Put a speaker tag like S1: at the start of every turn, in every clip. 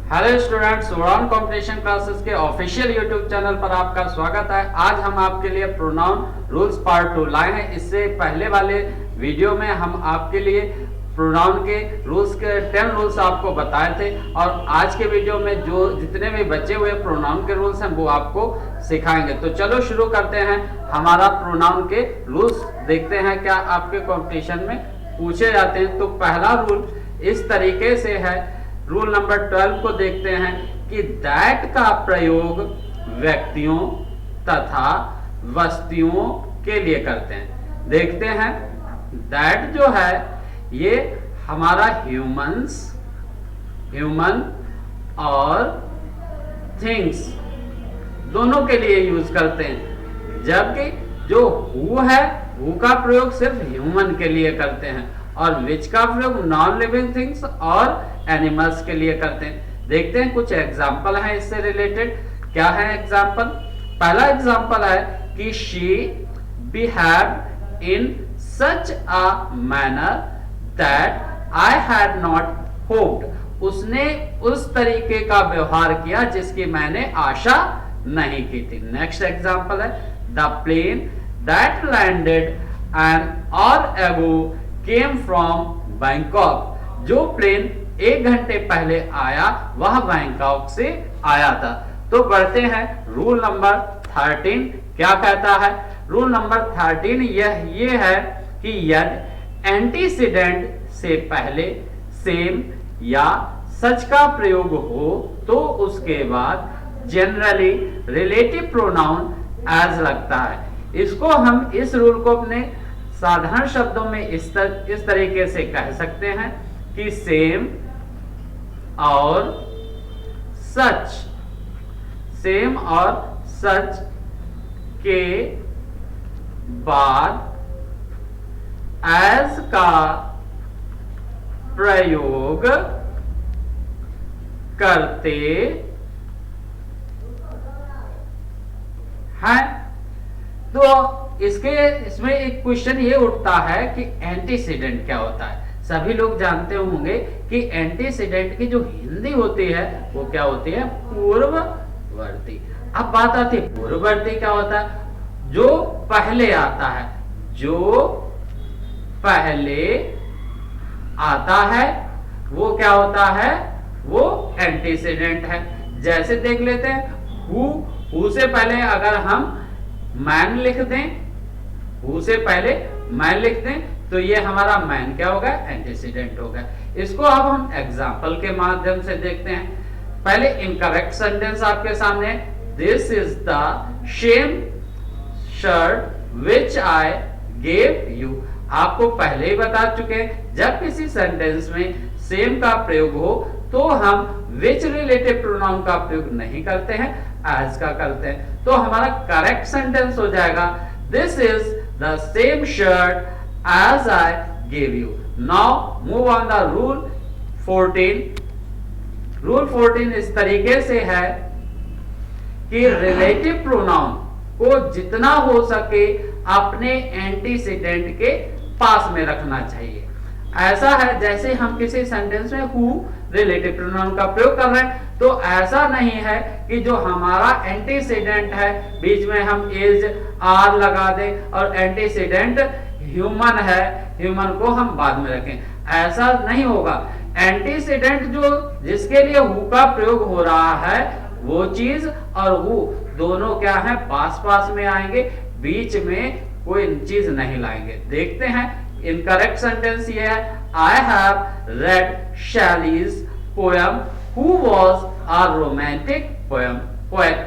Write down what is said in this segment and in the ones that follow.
S1: Hello students, उड़ान competition classes के official YouTube channel पर आपका स्वागत है। आज हम आपके लिए प्रोनाउन रूल्स पार्ट 2 लाए हैं। इससे पहले वाले वीडियो में हम आपके लिए प्रोनाउन के रूल्स के 10 रूल्स आपको बताए थे और आज के वीडियो में जो जितने भी बचे हुए प्रोनाउन के रूल्स हैं वो आपको सिखाएंगे। तो चलो शुरू करते हैं। हमारा प्रोनाउन के रूल्स देखते हैं क्या आपके कॉम्पिटिशन में पूछे जाते हैं। तो पहला रूल इस तरीके से है, रूल नंबर 12 को देखते हैं कि दैट का प्रयोग व्यक्तियों तथा वस्तुओं के लिए करते हैं। देखते हैं, दैट जो है ये हमारा ह्यूमन और थिंग्स दोनों के लिए यूज करते हैं, जबकि जो हु है हु का प्रयोग सिर्फ ह्यूमन के लिए करते हैं और विच का प्रयोग नॉन लिविंग थिंग्स और एनिमल्स के लिए करते हैं। देखते हैं कुछ एग्जाम्पल है इससे रिलेटेड। क्या है एग्जाम्पल? पहला एग्जाम्पल है कि she behaved in such a manner that I had not hoped. उसने उस तरीके का व्यवहार किया जिसकी मैंने आशा नहीं की थी। नेक्स्ट एग्जाम्पल है the plane that landed an hour ago came from Bangkok. जो प्लेन 1 घंटे पहले आया वह बैंकॉक से आया था। तो बढ़ते हैं रूल नंबर 13 क्या कहता है। रूल नंबर 13 ये है कि यदि एंटीसीडेंट से पहले सेम या सच का प्रयोग हो तो उसके बाद जनरली रिलेटिव प्रोनाउन एज लगता है। इसको हम इस रूल को अपने साधारण शब्दों में इस तरीके से कह सकते हैं कि सेम और सच के बाद एज का प्रयोग करते हैं। तो इसमें एक क्वेश्चन ये उठता है कि एंटीसीडेंट क्या होता है। सभी लोग जानते होंगे कि एंटीसीडेंट की जो हिंदी होती है वो क्या होती है? पूर्ववर्ती। अब बात आती है पूर्ववर्ती क्या होता है? जो पहले आता है, जो पहले आता है वो क्या होता है? वो एंटीसीडेंट है। जैसे देख लेते हैं, हु से पहले अगर हम मैन लिख दें, हु से पहले मैन लिख दें तो ये हमारा मैन क्या होगा? एंटीसीडेंट होगा। इसको अब हम एग्जाम्पल के माध्यम से देखते हैं। पहले इनकरेक्ट सेंटेंस आपके सामने, this is the same shirt which I gave you. आपको पहले ही बता चुके हैं, जब किसी सेंटेंस में सेम का प्रयोग हो तो हम विच रिलेटिव प्रोनाउन का प्रयोग नहीं करते हैं, एज का करते हैं। तो हमारा करेक्ट सेंटेंस हो जाएगा this is the same shirt as I give you. Now move on the rule 14। Rule 14 इस तरीके से है कि रिलेटिव प्रोनाउन को जितना हो सके अपने एंटीसीडेंट के पास में रखना चाहिए। ऐसा है जैसे हम किसी सेंटेंस में हु रिलेटिव प्रोनाउन का प्रयोग कर रहे हैं, तो ऐसा नहीं है कि जो हमारा एंटीसीडेंट है बीच में हम इज आर लगा दें और एंटीसीडेंट ह्यूमन है, ह्यूमन को हम बाद में रखें। ऐसा नहीं होगा। एंटीसीडेंट जो जिसके लिए हु का प्रयोग हो रहा है वो चीज और हु दोनों क्या है? पास पास में आएंगे, बीच में कोई चीज नहीं लाएंगे। देखते हैं इनकरेक्ट सेंटेंस ये है, I have read Shelley's poem who was a romantic poet.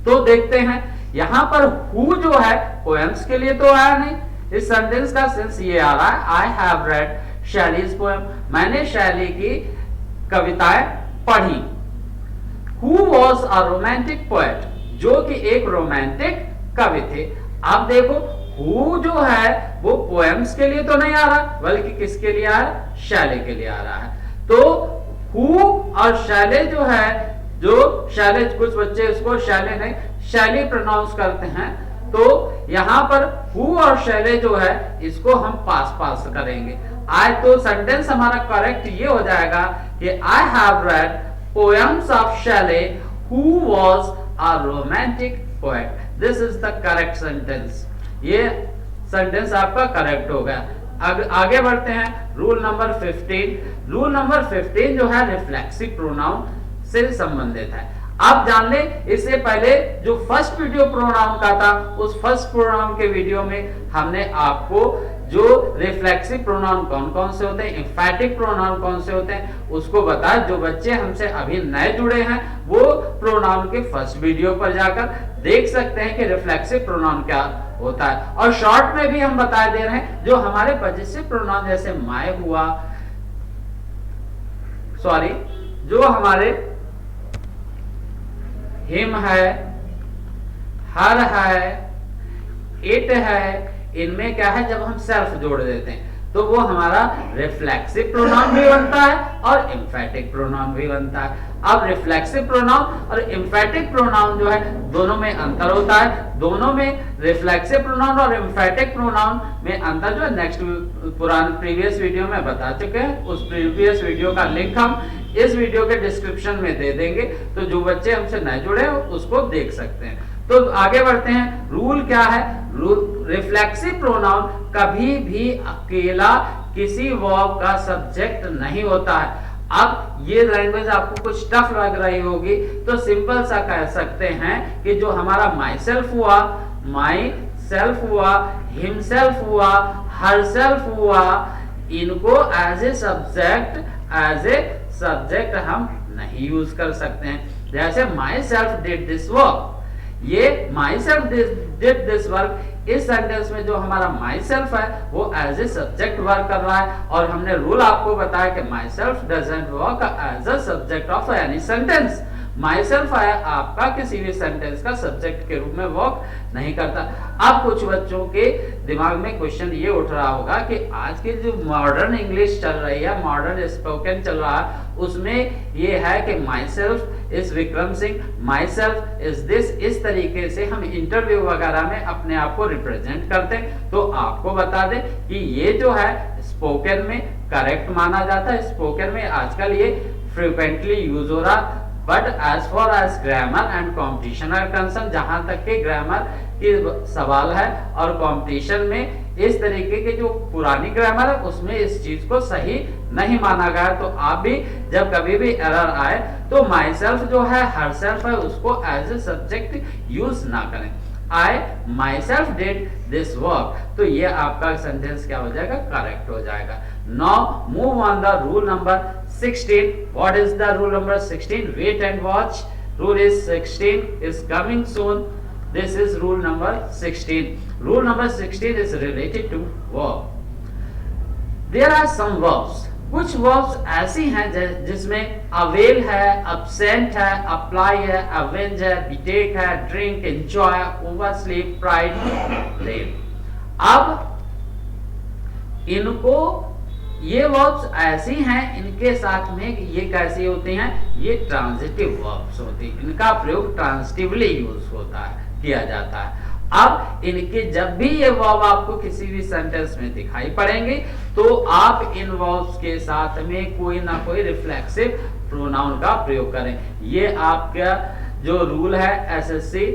S1: तो देखते हैं यहां पर हु जो है पोएम्स के लिए तो आया नहीं। इस सेंटेंस का सेंस ये आ रहा है, I have read Shelley's poem, मैंने शैली की कविताएं पढ़ी। Who was a romantic poet, जो कि एक रोमांटिक कवि थे। अब देखो हु जो है वो पोएम्स के लिए तो नहीं आ रहा, बल्कि किसके लिए आ रहा है? शैले के लिए आ रहा है। तो हु और शैले जो है, जो शैले, कुछ बच्चे इसको शैले नहीं शैली प्रोनाउंस करते हैं, तो यहां पर हु और शैले जो है इसको हम पास करेंगे। आज तो सेंटेंस हमारा करेक्ट ये हो जाएगा कि I have read poems of Shelley, who was a romantic poet. This is the correct sentence. ये सेंटेंस आपका करेक्ट हो गया। आगे बढ़ते हैं रूल नंबर 15। रूल नंबर 15 जो है रिफ्लेक्सिव प्रोनाउन से संबंधित है। आप जान ले, इससे पहले जो फर्स्ट वीडियो प्रोनाउन का था, उस फर्स्ट प्रोनाउन के वीडियो में हमने आपको जो रिफ्लेक्सिव प्रोनाउन कौन कौन से होते हैं, एम्फैटिक प्रोनाउन कौन से होते हैं, उसको बताया। जो बच्चे हमसे अभी नए जुड़े हैं वो प्रोनाउन के फर्स्ट वीडियो पर जाकर देख सकते हैं कि रिफ्लेक्सिव प्रोनाउन क्या होता है। और शॉर्ट में भी हम बता दे रहे हैं जो हमारे पॉजेसिव प्रोनाउन जैसे माय हुआ, सॉरी, जो हमारे हिम है, हर है, इट है, इनमें क्या है, जब हम सेल्फ जोड़ देते हैं तो वो हमारा रिफ्लेक्सिव प्रोनाउन भी बनता है और एम्फैटिक प्रोनाउन भी बनता है। अब रिफ्लेक्सिव प्रोनाउन और एम्फैटिक प्रोनाउन जो है दोनों में अंतर होता है। दोनों में रिफ्लेक्सिव प्रोनाउन और एम्फैटिक प्रोनाउन में अंतर जो है नेक्स्ट प्रीवियस वीडियो में बता चुके हैं। उस प्रीवियस वीडियो का लिंक हम इस वीडियो के डिस्क्रिप्शन में दे देंगे, तो जो बच्चे हमसे नए जुड़े हैं उसको देख सकते हैं। तो आगे बढ़ते हैं। रूल क्या है? रूल, रिफ्लेक्सिव प्रोनाउन कभी भी अकेला किसी वर्ब का सब्जेक्ट नहीं होता है। अब ये लैंग्वेज आपको कुछ टफ लग रही होगी तो सिंपल सा कह सकते हैं कि जो हमारा माई सेल्फ हुआ, माई सेल्फ हुआ, हिमसेल्फ हुआ, हरसेल्फ हुआ, इनको एज ए सब्जेक्ट हम नहीं यूज कर सकते हैं। जैसे myself did this work, ये myself did this work, इस सेंटेंस में जो हमारा माई सेल्फ है वो एज ए सब्जेक्ट वर्क कर रहा है। और हमने रूल आपको बताया कि myself doesn't work as a subject of any sentence. Myself है आपका किसी भी सेंटेंस का सब्जेक्ट के रूप में वर्क नहीं करता। अब कुछ बच्चों के दिमाग में क्वेश्चन ये उठ रहा होगा कि आज की जो मॉडर्न इंग्लिश चल रही है, मॉडर्न स्पोकन चल रहा है, उसमें ये है कि my self is Vikram Singh, my self is this, इस तरीके से हम इंटरव्यू वगैरह में अपने आप को रिप्रेजेंट करते हैं। तो आपको बता दें कि ये जो है स्पोकन में करेक्ट माना जाता है। स्पोकन में आजकल ये फ्रिक्वेंटली यूज हो रहा, but as far as grammar and competition are concern, जहां तक के ग्रामर की सवाल है और कंपटीशन में इस तरीके के जो पुरानी ग्रामर है उसमें इस चीज को सही नहीं माना गया। तो आप भी जब कभी भी एरर आए तो माई सेल्फ जो है, हर सेल्फ है, उसको एज ए सब्जेक्ट यूज ना करें। I myself did this work, तो ये आपका सेंटेंस क्या हो जाएगा, करेक्ट हो जाएगा। Now move on the rule number 16. What is the rule number 16? Wait and watch. Rule is 16 is coming soon. This is rule number 16. Rule number 16 is related to verb. There are some verbs. कुछ verbs ऐसी हैं जिसमें avail है, absent है, apply है, avenge है, betake है, drink, enjoy, oversleep, pride, blame. अब इनको, ये वर्ब्स ऐसी हैं, इनके साथ में ये कैसी होती हैं, ये ट्रांजिटिव वर्ब्स होती हैं। इनका प्रयोग ट्रांजिटिवली यूज होता है, किया जाता है। अब इनके जब भी ये वर्ब आपको किसी भी सेंटेंस में दिखाई पड़ेंगे तो आप इन वर्ब्स के साथ में कोई ना कोई रिफ्लेक्सिव प्रोनाउन का प्रयोग करें। ये आपका जो रूल है एसएससी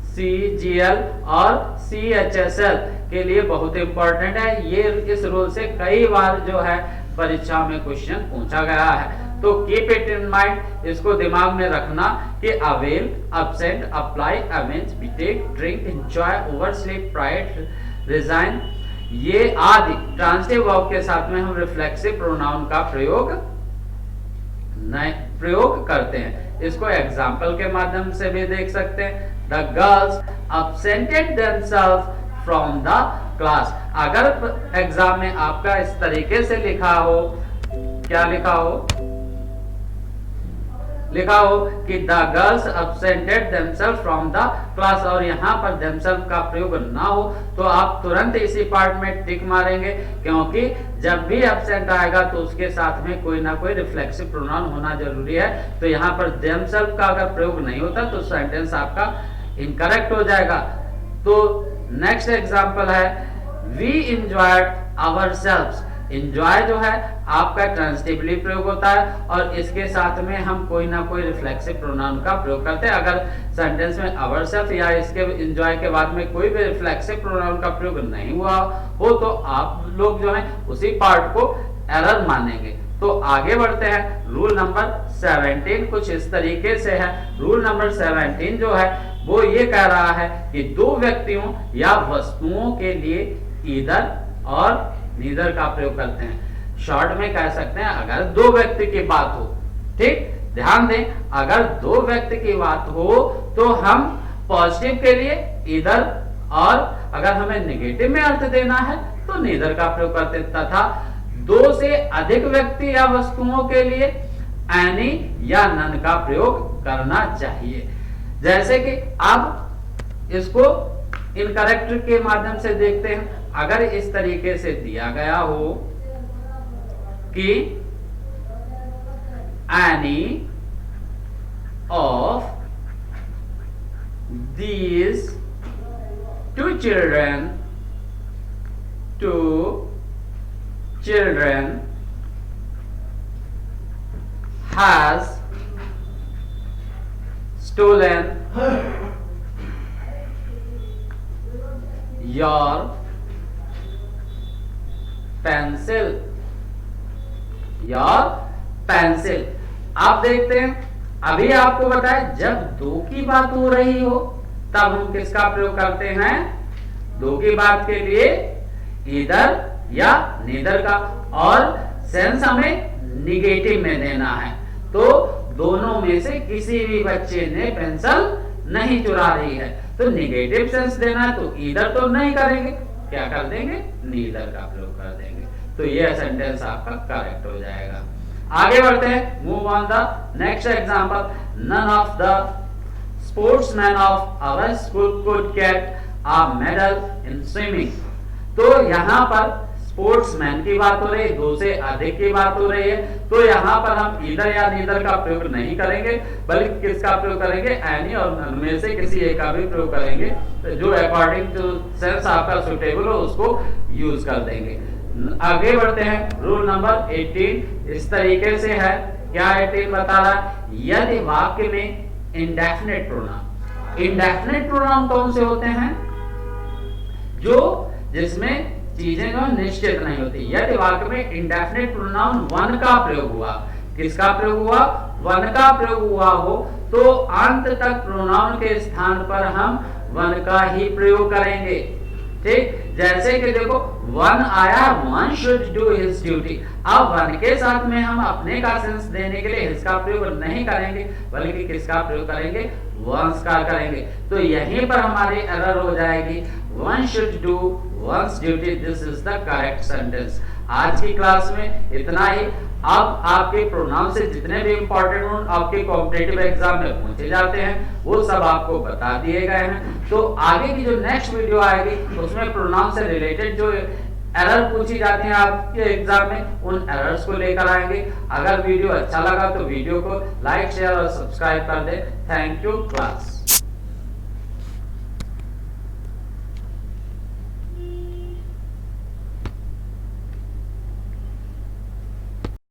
S1: सीजीएल और सीएचएसएल के लिए बहुत इंपॉर्टेंट है। ये इस रूल से कई बार जो है परीक्षा में क्वेश्चन पूछा गया है, तो कीप इट इन माइंड, इसको दिमाग में रखना कि avail, absent, apply, avenge, betake, drink, enjoy, oversleep, pride, resign, ये आदि ट्रांजिटिव वर्ब के साथ में हम रिफ्लेक्सिव प्रोनाउन का प्रयोग करते हैं। इसको एग्जाम्पल के माध्यम से भी देख सकते हैं। The girls absented themselves from the class. अगर एग्जाम में आपका इस तरीके से लिखा हो, क्या लिखा हो कि the girls absented themselves from the class, और यहाँ पर themselves का प्रयोग ना हो तो आप तुरंत इसी पार्ट में टिक मारेंगे, क्योंकि जब भी absent आएगा तो उसके साथ में कोई ना कोई रिफ्लेक्सिव प्रोनाउन होना जरूरी है। तो यहाँ पर themselves का अगर प्रयोग नहीं होता तो सेंटेंस आपका इनकरेक्ट हो जाएगा। तो नेक्स्ट एग्जांपल है वी एंजॉयड आवरसेल्व्स। एंजॉय जो है आपका ट्रांसिटिवली प्रयोग होता है और इसके साथ में हम कोई ना कोई रिफ्लेक्सिव प्रोनाउन का प्रयोग करते हैं। अगर सेंटेंस में आवरसेल्फ या इसके एंजॉय के बाद में कोई भी रिफ्लेक्सिव प्रोनाउन का प्रयोग नहीं हुआ हो तो आप लोग जो है उसी पार्ट को एरर मानेंगे। तो आगे बढ़ते हैं। रूल नंबर 17 कुछ इस तरीके से है। रूल नंबर 17 जो है वो ये कह रहा है कि दो व्यक्तियों या वस्तुओं के लिए ईदर और नीदर का प्रयोग करते हैं। शॉर्ट में कह सकते हैं अगर दो व्यक्ति की बात हो, ठीक, ध्यान दें, अगर दो व्यक्ति की बात हो तो हम पॉजिटिव के लिए ईदर और अगर हमें नेगेटिव में अर्थ देना है तो नीदर का प्रयोग करते हैं, तथा दो से अधिक व्यक्ति या वस्तुओं के लिए एनी या नन का प्रयोग करना चाहिए। जैसे कि अब इसको इनकरेक्ट के माध्यम से देखते हैं। अगर इस तरीके से दिया गया हो कि any of these two children has stolen your pencil। आप देखते हैं अभी आपको बताया जब दो की बात हो रही हो तब हम किसका प्रयोग करते हैं? दो की बात के लिए ईदर या नीदर का, और सेंस हमें निगेटिव में देना है। तो दोनों में से किसी भी बच्चे ने पेंसिल नहीं चुरा रही है तो निगेटिव सेंस देना है तो ईदर तो नहीं करेंगे, क्या कर देंगे? नीदर का प्रयोग कर देंगे। तो यह सेंटेंस आपका करेक्ट हो जाएगा। आगे बढ़ते हैं। Move on the next example. None of the sportsman of our school could get a medal in swimming. तो यहाँ पर स्पोर्ट्समैन की बात हो रही है, दो से अधिक की बात हो रही है, तो यहाँ पर हम ईदर या नीदर का प्रयोग नहीं करेंगे बल्कि किसका प्रयोग करेंगे? एनी और नन में से किसी एक का भी प्रयोग करेंगे, जो अकॉर्डिंग टू सेंस आपका सुटेबल हो उसको यूज कर देंगे। आगे बढ़ते हैं। रूल नंबर 18 इस तरीके से है। क्या 18 बता रहा है? यदि वाक्य में इंडेफिनिट प्रोनाउन, इंडेफिनिट प्रोनाउन कौन से होते हैं? जो जिसमें चीजें जो निश्चित नहीं होती। यदि वाक्य में इंडेफिनिट प्रोनाउन वन का प्रयोग हुआ, किसका प्रयोग हुआ? वन का प्रयोग हुआ हो तो अंत तक प्रोनाउन के स्थान पर हम वन का ही प्रयोग करेंगे। ठीक, जैसे कि देखो वन आया, one should do his duty. अब वन के साथ में हम अपने का सेंस देने के लिए हिज का प्रयोग नहीं करेंगे बल्कि किसका प्रयोग करेंगे? वंस का करेंगे। तो यहीं पर हमारी एरर हो जाएगी। One should do once duty, this is the correct sentence. आज की क्लास में इतना ही। अब आपके प्रोनाउन से जितने भी इंपॉर्टेंट हो आपके कॉम्पिटिटिव एग्जाम में पूछे जाते हैं वो सब आपको बता दिए गए हैं। तो आगे की जो नेक्स्ट वीडियो आएगी उसमें प्रोनाउन से रिलेटेड जो एरर पूछी जाती है आपके एग्जाम में उन एरर्स को लेकर आएंगे। अगर वीडियो अच्छा लगा तो वीडियो को लाइक, शेयर और सब्सक्राइब कर दे। Thank you class.